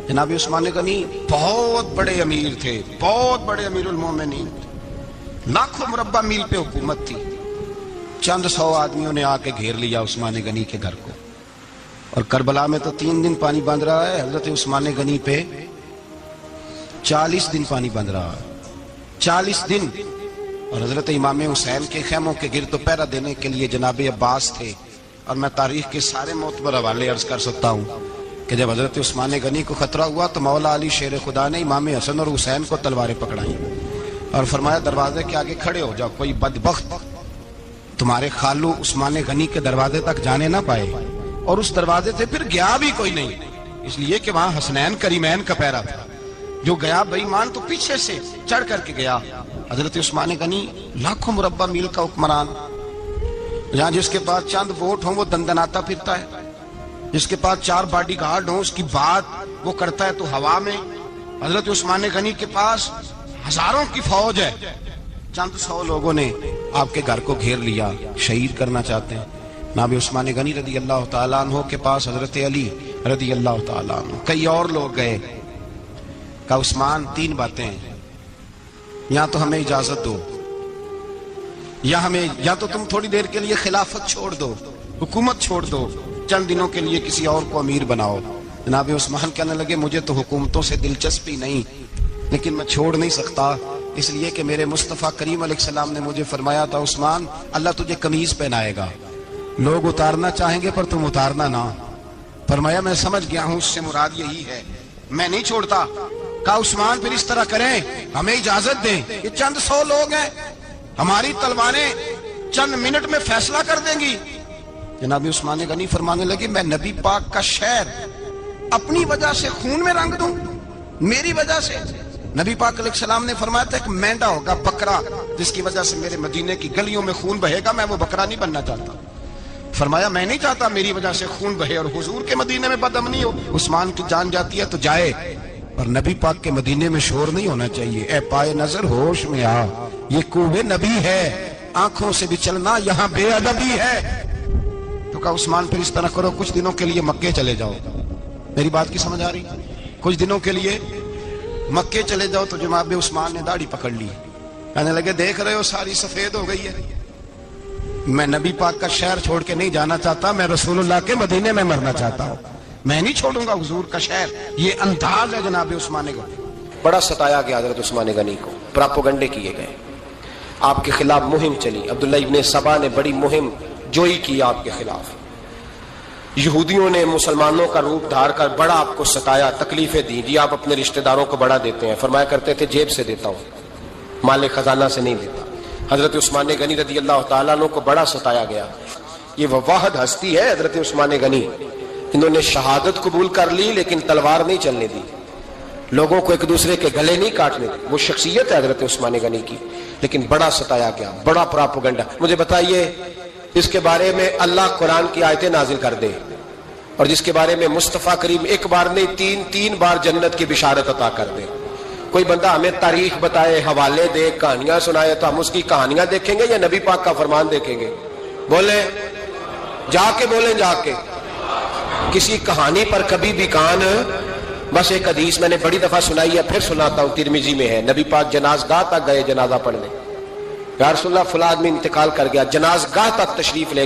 جناب عثمان غنی بہت بڑے امیر تھے، بہت بڑے امیر المومنین، لاکھوں مربع میل پہ حکومت تھی۔ چند سو آدمیوں نے آ کے گھیر لیا عثمان غنی کے گھر کو، اور کربلا میں تو 3 دن پانی بند رہا ہے، حضرت عثمان غنی پہ 40 دن پانی بند رہا ہے، 40 دن۔ اور حضرت امام حسین کے خیموں کے گرد تو پہرا دینے کے لیے جناب عباس تھے۔ اور میں تاریخ کے سارے معتبر حوالے عرض کر سکتا ہوں کہ جب حضرت عثمان غنی کو خطرہ ہوا تو مولا علی شیر خدا نے امام حسن اور حسین کو تلواریں پکڑائیں اور فرمایا دروازے کے آگے کھڑے ہو جاؤ، کوئی بدبخت تمہارے خالو عثمان غنی کے دروازے تک جانے نہ پائے۔ اور اس دروازے سے پھر گیا بھی کوئی نہیں، اس لیے کہ وہاں حسنین کریمین کا پیرا تھا۔ جو گیا بے ایمان تو پیچھے سے چڑھ کر کے گیا۔ حضرت عثمان غنی لاکھوں مربع میل کا حکمران، جہاں جس کے پاس چند ووٹ ہوں وہ دندناتا پھرتا ہے، جس کے پاس 4 باڈی گارڈ ہوں اس کی بات وہ کرتا ہے تو ہوا میں۔ حضرت عثمان غنی کے پاس ہزاروں کی فوج ہے، چند 100 لوگوں نے آپ کے گھر کو گھیر لیا، شہید کرنا چاہتے ہیں۔ جناب عثمان غنی رضی اللہ تعالیٰ عنہ کے پاس حضرت علی رضی اللہ تعالیٰ عنہ، کئی اور لوگ گئے، کہا عثمان 3 باتیں ہیں، یا تو ہمیں اجازت دو، یا تو تم تھوڑی دیر کے لیے خلافت چھوڑ دو، حکومت چھوڑ دو، چند دنوں کے لیے کسی اور کو امیر بناؤ۔ جناب عثمان کہنے لگے مجھے تو حکومتوں سے دلچسپی نہیں، لیکن میں چھوڑ نہیں سکتا، اس لیے کہ میرے مصطفیٰ کریم علیہ السلام نے مجھے فرمایا تھا عثمان اللہ تجھے قمیض پہنائے گا، لوگ اتارنا چاہیں گے پر تم اتارنا نہ۔ فرمایا میں سمجھ گیا ہوں اس سے مراد یہی ہے، میں نہیں چھوڑتا۔ کہا عثمان پھر اس طرح کریں، ہمیں اجازت دیں، یہ چند 100 لوگ ہیں، ہماری تلواریں چند منٹ میں فیصلہ کر دیں گی۔ جناب عثمان غنی فرمانے لگے میں نبی پاک کا شہر اپنی وجہ سے خون میں رنگ دوں، میری وجہ سے؟ نبی پاک علیہ السلام نے فرمایا تھا ایک مینڈا ہوگا، بکرا، جس کی وجہ سے میرے مدینے کی گلیوں میں خون بہے گا، میں وہ بکرا نہیں بننا چاہتا۔ فرمایا میں نہیں چاہتا میری وجہ سے خون بہے اور حضور کے مدینے میں بدامنی ہو، عثمان کی جان جاتی ہے تو جائے، اور نبی پاک کے مدینے میں شور نہیں ہونا چاہیے۔ اے پائے نظر ہوش میں آ، یہ کوہ نبی ہے، آنکھوں سے بھی چلنا یہاں بے ادبی ہے۔ تو کہا عثمان پھر اس طرح کرو، کچھ دنوں کے لیے مکے چلے جاؤ۔ میری بات کی سمجھ آ رہی؟ کچھ دنوں کے لیے مکے چلے جاؤ۔ تو جناب عثمان نے داڑھی پکڑ لی، کہنے لگے دیکھ رہے ہو ساری سفید ہو گئی ہے، میں نبی پاک کا شہر چھوڑ کے نہیں جانا چاہتا، میں رسول اللہ کے مدینے میں مرنا چاہتا ہوں، میں نہیں چھوڑوں گا حضور کا شہر۔ یہ انداز ہے جناب عثمان غنی۔ بڑا ستایا گیا حضرت عثمان غنی کو، پراپوگنڈے کیے گئے، آپ کے خلاف مہم چلی، عبداللہ ابن سبا نے بڑی مہم جوئی کی آپ کے خلاف، یہودیوں نے مسلمانوں کا روپ دھار کر بڑا آپ کو ستایا، تکلیفیں دی، جی آپ اپنے رشتہ داروں کو بڑا دیتے ہیں، فرمایا کرتے تھے جیب سے دیتا ہوں، مال خزانہ سے نہیں دیتا۔ حضرت عثمان غنی رضی اللہ تعالیٰ عنہ کو بڑا ستایا گیا۔ یہ وہ واحد ہستی ہے حضرت عثمان غنی، انہوں نے شہادت قبول کر لی لیکن تلوار نہیں چلنے دی، لوگوں کو ایک دوسرے کے گلے نہیں کاٹنے دی، وہ شخصیت ہے حضرت عثمان غنی کی، لیکن بڑا ستایا گیا، بڑا پراپوگنڈا۔ مجھے بتائیے اس کے بارے میں اللہ قرآن کی آیتیں نازل کر دے، اور جس کے بارے میں مصطفیٰ کریم ایک بار نہیں تین بار جنت کی بشارت عطا کر دے، کوئی بندہ ہمیں تاریخ بتائے، حوالے دے، کہانیاں سنائے، تو ہم اس کی کہانیاں دیکھیں گے یا نبی پاک کا فرمان دیکھیں گے؟ بولیں، جا کے بولیں، جا کے۔ کسی کہانی پر کبھی بھی کان، بس ایک حدیث میں نے بڑی دفعہ سنائی ہے، پھر سناتا ہوں، ترمذی میں ہے، نبی پاک جنازگاہ تک گئے جنازہ پڑھنے، یا رسول اللہ فلاں آدمی انتقال کر گیا، جنازگاہ تک تشریف لے